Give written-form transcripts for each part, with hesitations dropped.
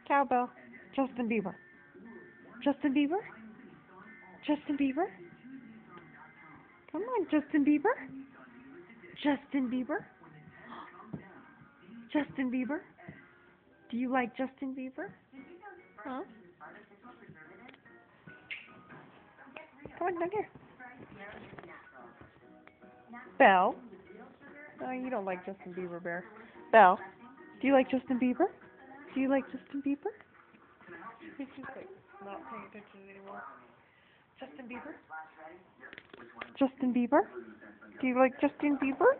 Cowbell. Justin Bieber. Justin Bieber? Justin Bieber? Come on, Justin Bieber. Justin Bieber? Justin Bieber? Do you like Justin Bieber? Huh? Come on, down here. Belle? Oh, you don't like Justin Bieber, Bear. Belle? Do you like Justin Bieber? Do you like Justin Bieber? She's like not paying attention anymore. Justin Bieber? Justin Bieber? Do you like Justin Bieber?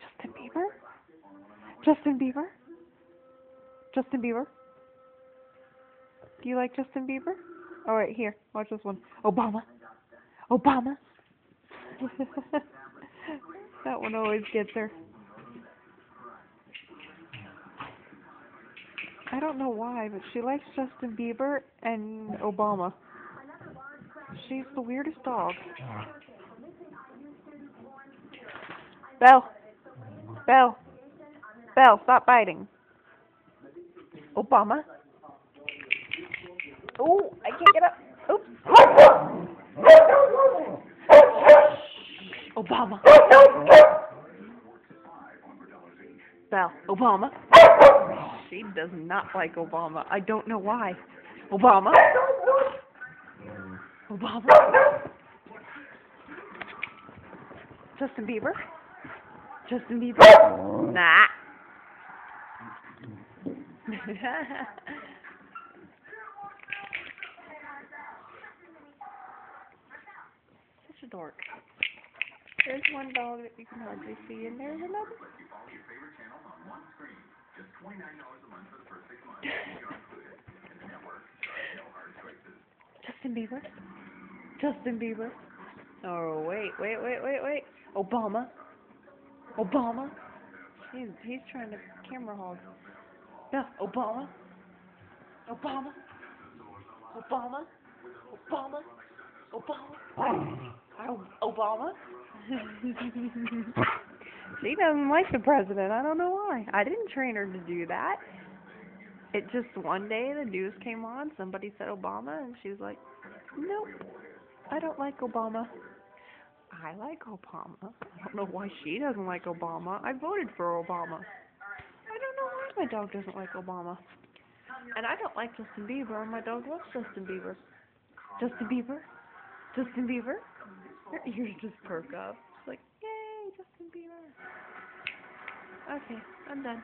Justin Bieber? Justin Bieber? Justin Bieber? Do you like Justin Bieber? Oh, right, here. Watch this one. Obama. Obama. That one always gets her. I don't know why, but she likes Justin Bieber and Obama. She's the weirdest dog. Belle. Belle. Belle, stop biting. Obama. Oh, I can't get up. Oops. Obama. Belle. Obama. She does not like Obama. I don't know why. Obama. Obama. Justin Bieber. Justin Bieber. Nah. Such a dork. There's one dog that you can hardly see, and there's another. Justin Bieber. Justin Bieber. Oh, wait. Obama. Obama. He's trying to camera hog. Yeah, Obama. Obama. Obama. Obama. Obama. Obama. She doesn't like the president. I don't know why. I didn't train her to do that. It just one day the news came on, somebody said Obama, and she was like, nope, I don't like Obama. I like Obama. I don't know why she doesn't like Obama. I voted for Obama. I don't know why my dog doesn't like Obama. And I don't like Justin Bieber, and my dog loves Justin Bieber. Justin Bieber? Justin Bieber? Her ears just perk up. It's like, yay, Justin Bieber. Okay, I'm done.